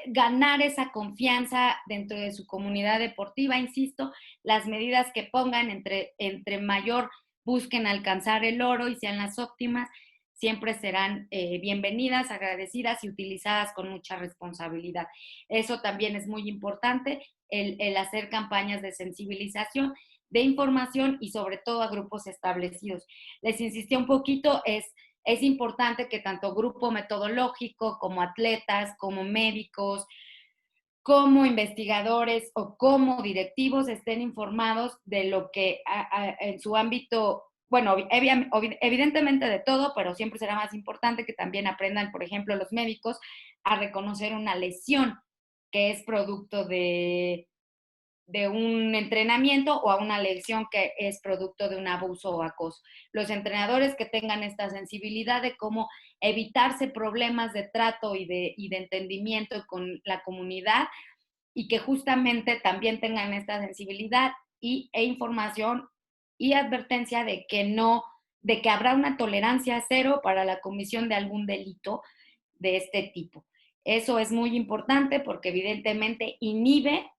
ganar esa confianza dentro de su comunidad deportiva. Insisto, las medidas que pongan entre mayor busquen alcanzar el oro y sean las óptimas, siempre serán bienvenidas, agradecidas y utilizadas con mucha responsabilidad. Eso también es muy importante, el hacer campañas de sensibilización, de información y sobre todo a grupos establecidos. Les insistí un poquito, es importante que tanto grupo metodológico como atletas, como médicos, como investigadores o como directivos estén informados de lo que en su ámbito, bueno, evidentemente de todo, pero siempre será más importante que también aprendan, por ejemplo, los médicos a reconocer una lesión que es producto de un entrenamiento o a una lesión que es producto de un abuso o acoso. Los entrenadores que tengan esta sensibilidad de cómo evitarse problemas de trato y de entendimiento con la comunidad, y que justamente también tengan esta sensibilidad e información y advertencia de que habrá una tolerancia cero para la comisión de algún delito de este tipo. Eso es muy importante porque evidentemente inhibe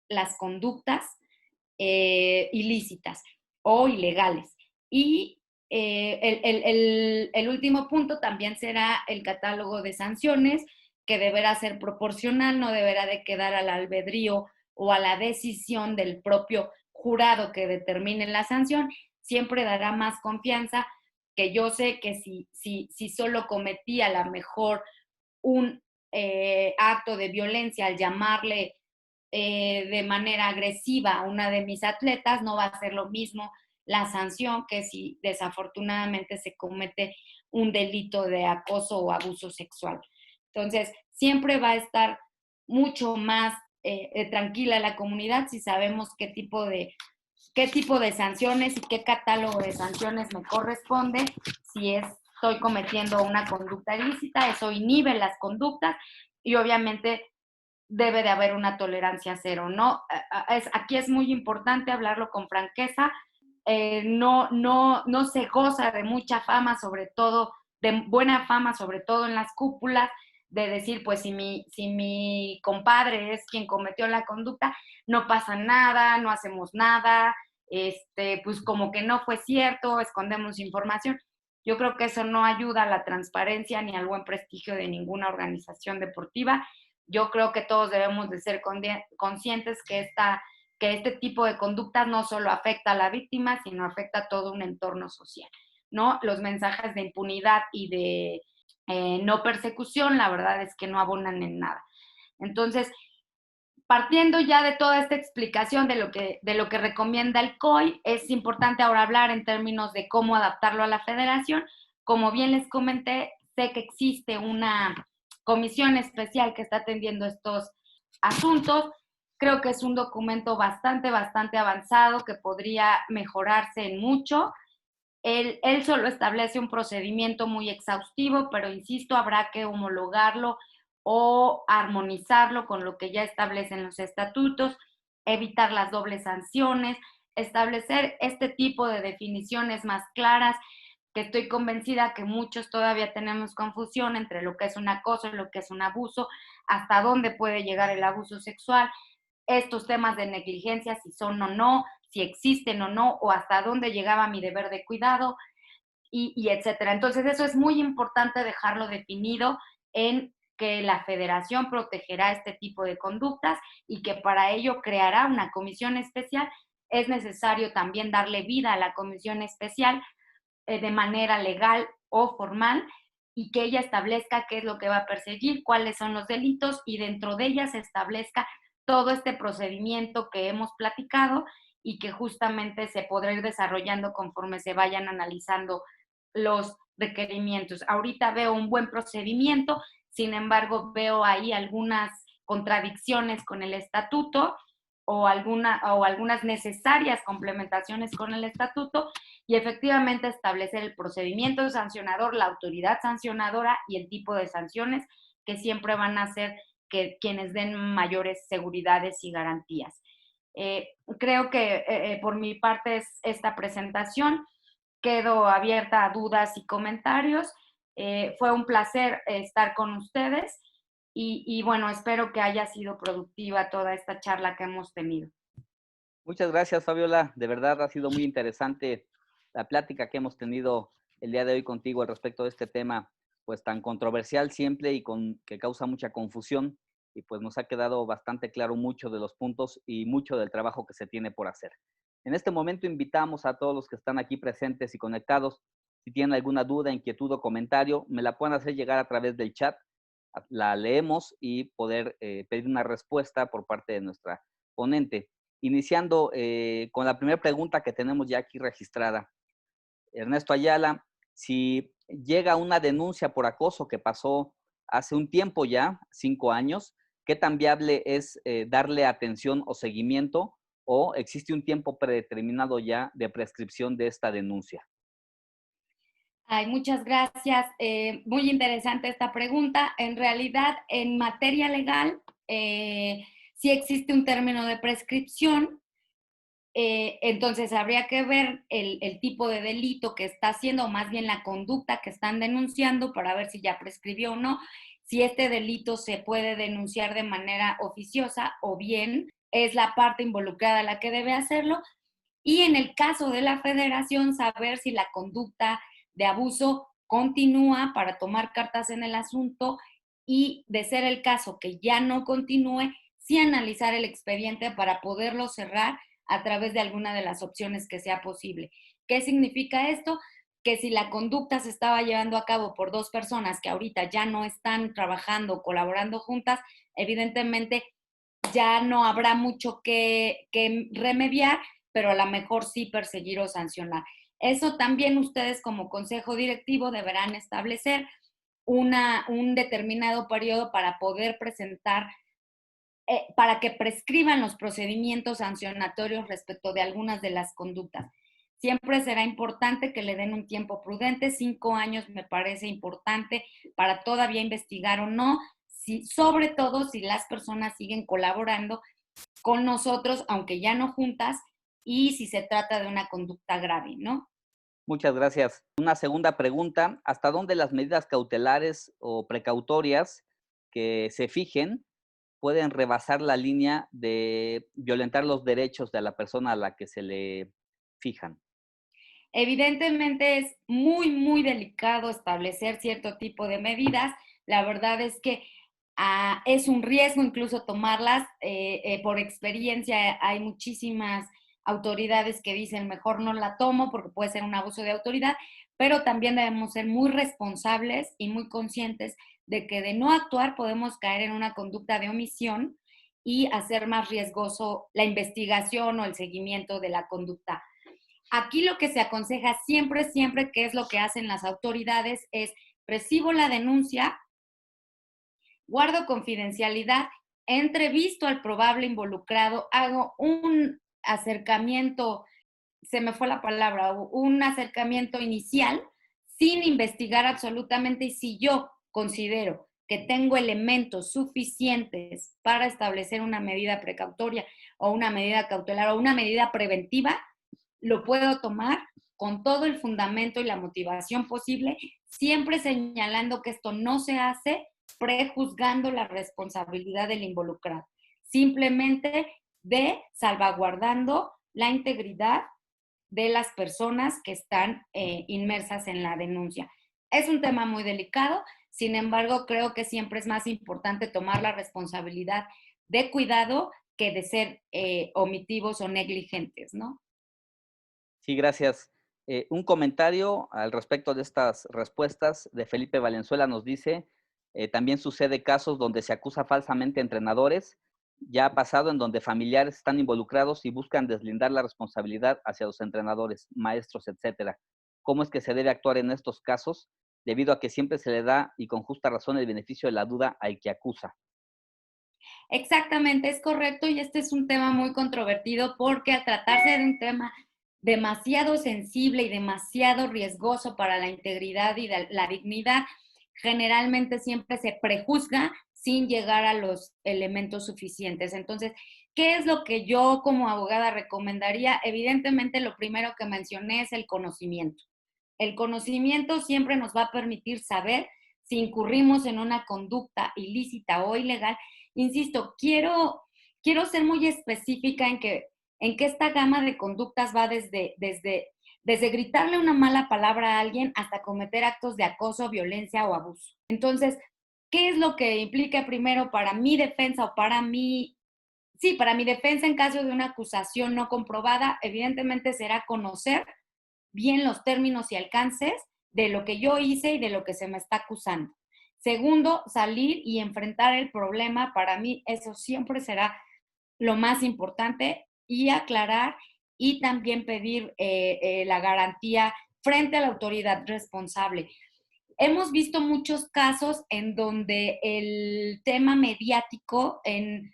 las conductas ilícitas o ilegales. Y el último punto también será el catálogo de sanciones, que deberá ser proporcional, no deberá de quedar al albedrío o a la decisión del propio jurado que determine la sanción. Siempre dará más confianza, que yo sé que si solo cometí a lo mejor un acto de violencia al llamarle de manera agresiva a una de mis atletas, no va a ser lo mismo la sanción que si desafortunadamente se comete un delito de acoso o abuso sexual. Entonces, siempre va a estar mucho más tranquila la comunidad si sabemos qué tipo de sanciones y qué catálogo de sanciones me corresponde. Si estoy cometiendo una conducta ilícita, eso inhibe las conductas y obviamente debe de haber una tolerancia cero, ¿no? Aquí es muy importante hablarlo con franqueza. No se goza de mucha fama, sobre todo, de buena fama, sobre todo en las cúpulas, de decir, pues si mi compadre es quien cometió la conducta, no pasa nada, no hacemos nada, pues como que no fue cierto, escondemos información. Yo creo que eso no ayuda a la transparencia ni al buen prestigio de ninguna organización deportiva. Yo creo que todos debemos de ser conscientes que este tipo de conductas no solo afecta a la víctima, sino afecta a todo un entorno social, ¿no? Los mensajes de impunidad y de no persecución, la verdad es que no abonan en nada. Entonces, partiendo ya de toda esta explicación de lo que recomienda el COI, es importante ahora hablar en términos de cómo adaptarlo a la federación. Como bien les comenté, sé que existe una comisión especial que está atendiendo estos asuntos. Creo que es un documento bastante avanzado que podría mejorarse en mucho. Él solo establece un procedimiento muy exhaustivo, pero insisto, habrá que homologarlo o armonizarlo con lo que ya establecen los estatutos, evitar las dobles sanciones, establecer este tipo de definiciones más claras, que estoy convencida que muchos todavía tenemos confusión entre lo que es un acoso y lo que es un abuso, hasta dónde puede llegar el abuso sexual, estos temas de negligencia, si son o no, si existen o no, o hasta dónde llegaba mi deber de cuidado, y etcétera. Entonces, eso es muy importante dejarlo definido en que la federación protegerá este tipo de conductas y que para ello creará una comisión especial. Es necesario también darle vida a la comisión especial de manera legal o formal y que ella establezca qué es lo que va a perseguir, cuáles son los delitos y dentro de ella se establezca todo este procedimiento que hemos platicado y que justamente se podrá ir desarrollando conforme se vayan analizando los requerimientos. Ahorita veo un buen procedimiento, sin embargo veo ahí algunas contradicciones con el estatuto o algunas necesarias complementaciones con el estatuto y efectivamente establecer el procedimiento sancionador, la autoridad sancionadora y el tipo de sanciones que siempre van a ser quienes den mayores seguridades y garantías. Creo que por mi parte es esta presentación. Quedo abierta a dudas y comentarios. Fue un placer estar con ustedes y bueno, espero que haya sido productiva toda esta charla que hemos tenido. Muchas gracias, Fabiola. De verdad ha sido muy interesante la plática que hemos tenido el día de hoy contigo al respecto de este tema, pues tan controversial siempre y que causa mucha confusión. Y pues nos ha quedado bastante claro mucho de los puntos y mucho del trabajo que se tiene por hacer. En este momento invitamos a todos los que están aquí presentes y conectados. Si tienen alguna duda, inquietud o comentario, me la pueden hacer llegar a través del chat. La leemos y poder pedir una respuesta por parte de nuestra ponente. Iniciando con la primera pregunta que tenemos ya aquí registrada. Ernesto Ayala, si llega una denuncia por acoso que pasó hace un tiempo ya, 5 años, ¿qué tan viable es darle atención o seguimiento o existe un tiempo predeterminado ya de prescripción de esta denuncia? Ay, muchas gracias. Muy interesante esta pregunta. En realidad, en materia legal, sí existe un término de prescripción. Entonces, habría que ver el tipo de delito que está haciendo, o más bien la conducta que están denunciando para ver si ya prescribió o no, si este delito se puede denunciar de manera oficiosa o bien es la parte involucrada la que debe hacerlo. Y en el caso de la federación, saber si la conducta de abuso continúa para tomar cartas en el asunto y, de ser el caso que ya no continúe, sí analizar el expediente para poderlo cerrar a través de alguna de las opciones que sea posible. ¿Qué significa esto? Que si la conducta se estaba llevando a cabo por dos personas que ahorita ya no están trabajando o colaborando juntas, evidentemente ya no habrá mucho que remediar, pero a lo mejor sí perseguir o sancionar. Eso también ustedes como consejo directivo deberán establecer un determinado periodo para poder presentar, para que prescriban los procedimientos sancionatorios respecto de algunas de las conductas. Siempre será importante que le den un tiempo prudente. 5 años me parece importante para todavía investigar o no, sobre todo si las personas siguen colaborando con nosotros, aunque ya no juntas, y si se trata de una conducta grave, ¿no? Muchas gracias. Una segunda pregunta, ¿hasta dónde las medidas cautelares o precautorias que se fijen pueden rebasar la línea de violentar los derechos de la persona a la que se le fijan? Evidentemente es muy, muy delicado establecer cierto tipo de medidas. La verdad es que es un riesgo incluso tomarlas. Por experiencia hay muchísimas autoridades que dicen mejor no la tomo porque puede ser un abuso de autoridad, pero también debemos ser muy responsables y muy conscientes de que de no actuar podemos caer en una conducta de omisión y hacer más riesgoso la investigación o el seguimiento de la conducta. Aquí lo que se aconseja siempre, siempre, que es lo que hacen las autoridades, es recibo la denuncia, guardo confidencialidad, entrevisto al probable involucrado, hago un acercamiento, se me fue la palabra, un acercamiento inicial sin investigar absolutamente, y si yo considero que tengo elementos suficientes para establecer una medida precautoria o una medida cautelar o una medida preventiva, lo puedo tomar con todo el fundamento y la motivación posible, siempre señalando que esto no se hace prejuzgando la responsabilidad del involucrado, simplemente de salvaguardando la integridad de las personas que están inmersas en la denuncia. Es un tema muy delicado, sin embargo, creo que siempre es más importante tomar la responsabilidad de cuidado que de ser omitivos o negligentes, ¿no? Sí, gracias. Un comentario al respecto de estas respuestas de Felipe Valenzuela nos dice, también sucede casos donde se acusa falsamente a entrenadores, ya ha pasado en donde familiares están involucrados y buscan deslindar la responsabilidad hacia los entrenadores, maestros, etcétera. ¿Cómo es que se debe actuar en estos casos? Debido a que siempre se le da, y con justa razón, el beneficio de la duda al que acusa. Exactamente, es correcto, y este es un tema muy controvertido porque al tratarse de un tema demasiado sensible y demasiado riesgoso para la integridad y la dignidad, generalmente siempre se prejuzga sin llegar a los elementos suficientes. Entonces, ¿qué es lo que yo como abogada recomendaría? Evidentemente, lo primero que mencioné es el conocimiento. El conocimiento siempre nos va a permitir saber si incurrimos en una conducta ilícita o ilegal. Insisto, quiero ser muy específica en que esta gama de conductas va desde gritarle una mala palabra a alguien hasta cometer actos de acoso, violencia o abuso. Entonces, ¿qué es lo que implica primero para mi defensa o para mi, sí, para mi defensa en caso de una acusación no comprobada? Evidentemente será conocer bien los términos y alcances de lo que yo hice y de lo que se me está acusando. Segundo, salir y enfrentar el problema. Para mí eso siempre será lo más importante, y aclarar y también pedir la garantía frente a la autoridad responsable. Hemos visto muchos casos en donde el tema mediático en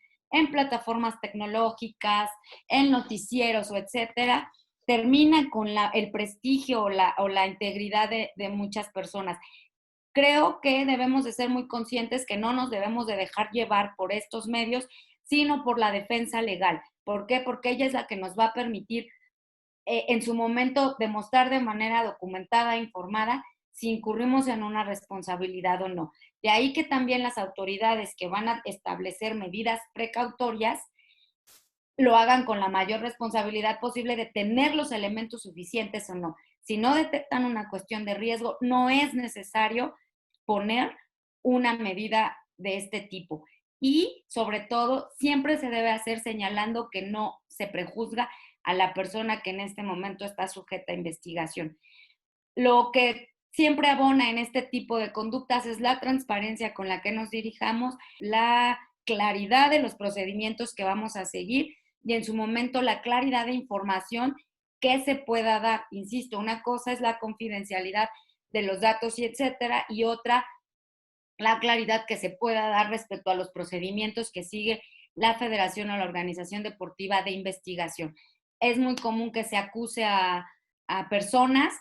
plataformas tecnológicas, en noticieros o etcétera, termina con el prestigio o la integridad de muchas personas. Creo que debemos de ser muy conscientes que no nos debemos de dejar llevar por estos medios, sino por la defensa legal. ¿Por qué? Porque ella es la que nos va a permitir en su momento demostrar de manera documentada e informada si incurrimos en una responsabilidad o no. De ahí que también las autoridades que van a establecer medidas precautorias lo hagan con la mayor responsabilidad posible de tener los elementos suficientes o no. Si no detectan una cuestión de riesgo, no es necesario poner una medida de este tipo. Y sobre todo, siempre se debe hacer señalando que no se prejuzga a la persona que en este momento está sujeta a investigación. Lo que siempre abona en este tipo de conductas es la transparencia con la que nos dirijamos, la claridad de los procedimientos que vamos a seguir, y en su momento la claridad de información que se pueda dar. Insisto, una cosa es la confidencialidad de los datos y etcétera, y otra, la claridad que se pueda dar respecto a los procedimientos que sigue la federación o la organización deportiva de investigación. Es muy común que se acuse a personas,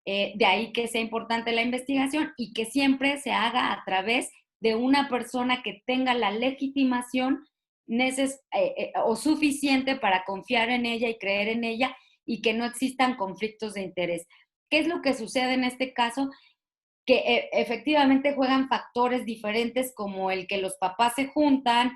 de ahí que sea importante la investigación y que siempre se haga a través de una persona que tenga la legitimación o suficiente para confiar en ella y creer en ella y que no existan conflictos de interés. ¿Qué es lo que sucede en este caso? Que efectivamente juegan factores diferentes como el que los papás se juntan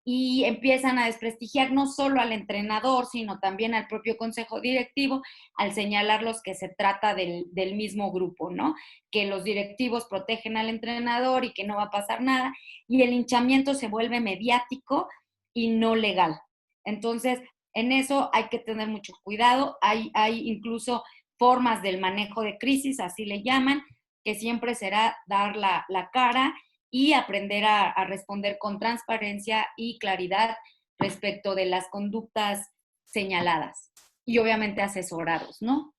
y empiezan a desprestigiar no solo al entrenador, sino también al propio consejo directivo, al señalarlos que se trata del mismo grupo, ¿no? Que los directivos protegen al entrenador y que no va a pasar nada, y el linchamiento se vuelve mediático y no legal. Entonces, en eso hay que tener mucho cuidado, hay incluso formas del manejo de crisis, así le llaman, que siempre será dar la cara y aprender a responder con transparencia y claridad respecto de las conductas señaladas y obviamente asesorados, ¿no?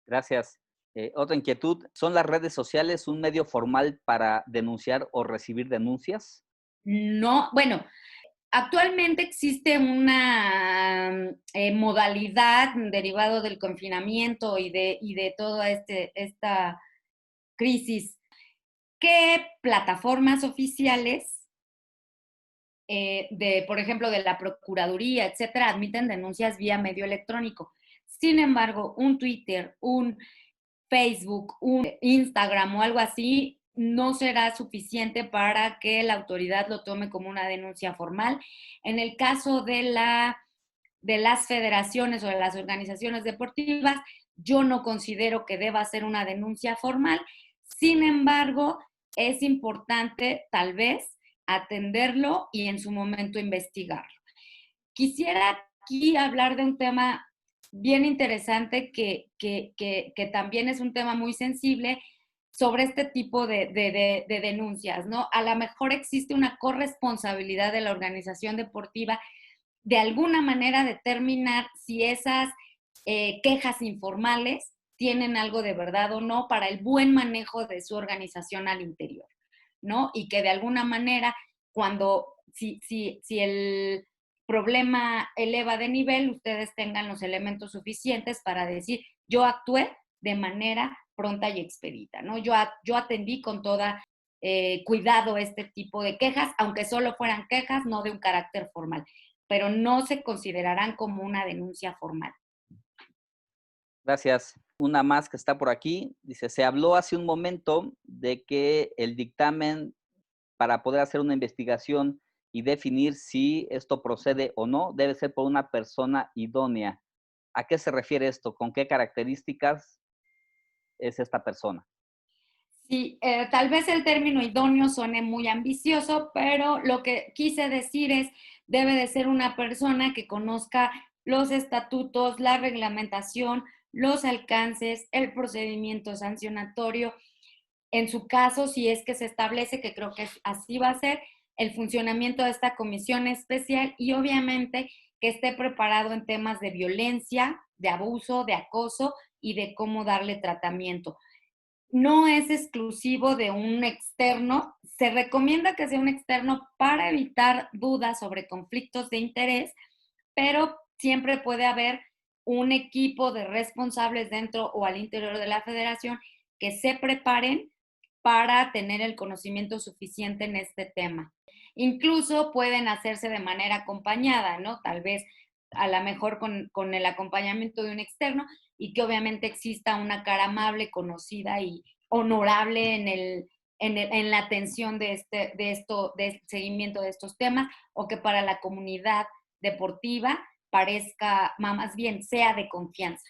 Gracias. Otra inquietud, ¿son las redes sociales un medio formal para denunciar o recibir denuncias? No, bueno, actualmente existe una modalidad derivado del confinamiento y de toda esta crisis, que plataformas oficiales por ejemplo, de la Procuraduría, etcétera, admiten denuncias vía medio electrónico. Sin embargo, un Twitter, un Facebook, un Instagram o algo así no será suficiente para que la autoridad lo tome como una denuncia formal. En el caso de las federaciones o de las organizaciones deportivas, yo no considero que deba ser una denuncia formal. Sin embargo, es importante tal vez atenderlo y en su momento investigarlo. Quisiera aquí hablar de un tema bien interesante que también es un tema muy sensible sobre este tipo de denuncias, ¿no? A lo mejor existe una corresponsabilidad de la organización deportiva de alguna manera determinar si esas quejas informales tienen algo de verdad o no para el buen manejo de su organización al interior, ¿no? Y que de alguna manera, si el problema eleva de nivel, ustedes tengan los elementos suficientes para decir, yo actué de manera pronta y expedita, ¿no? Yo atendí con toda cuidado este tipo de quejas, aunque solo fueran quejas, no de un carácter formal, pero no se considerarán como una denuncia formal. Gracias. Una más que está por aquí. Dice, se habló hace un momento de que el dictamen para poder hacer una investigación y definir si esto procede o no debe ser por una persona idónea. ¿A qué se refiere esto? ¿Con qué características es esta persona? Sí, tal vez el término idóneo suene muy ambicioso, pero lo que quise decir es, debe de ser una persona que conozca los estatutos, la reglamentación, los alcances, el procedimiento sancionatorio. En su caso, si es que se establece, que creo que así va a ser, el funcionamiento de esta comisión especial y obviamente que esté preparado en temas de violencia, de abuso, de acoso y de cómo darle tratamiento. No es exclusivo de un externo. Se recomienda que sea un externo para evitar dudas sobre conflictos de interés, pero siempre puede haber un equipo de responsables dentro o al interior de la federación que se preparen para tener el conocimiento suficiente en este tema. Incluso pueden hacerse de manera acompañada, ¿no? Tal vez a lo mejor con el acompañamiento de un externo y que obviamente exista una cara amable, conocida y honorable en la atención del seguimiento de estos temas, o que para la comunidad deportiva parezca, más bien, sea de confianza.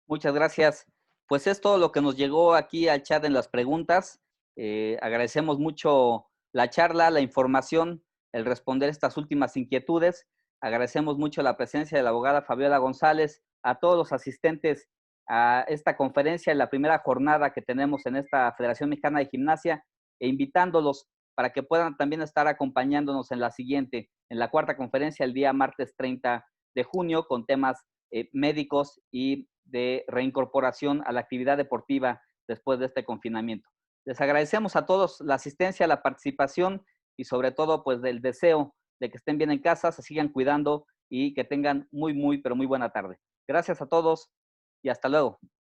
Muchas gracias. Pues es todo lo que nos llegó aquí al chat en las preguntas. Agradecemos mucho la charla, la información, el responder estas últimas inquietudes. Agradecemos mucho la presencia de la abogada Fabiola González, a todos los asistentes a esta conferencia, en la primera jornada que tenemos en esta Federación Mexicana de Gimnasia, e invitándolos para que puedan también estar acompañándonos en la siguiente. en la cuarta conferencia el día martes 30 de junio con temas médicos y de reincorporación a la actividad deportiva después de este confinamiento. Les agradecemos a todos la asistencia, la participación y sobre todo pues del deseo de que estén bien en casa, se sigan cuidando y que tengan muy, pero muy buena tarde. Gracias a todos y hasta luego.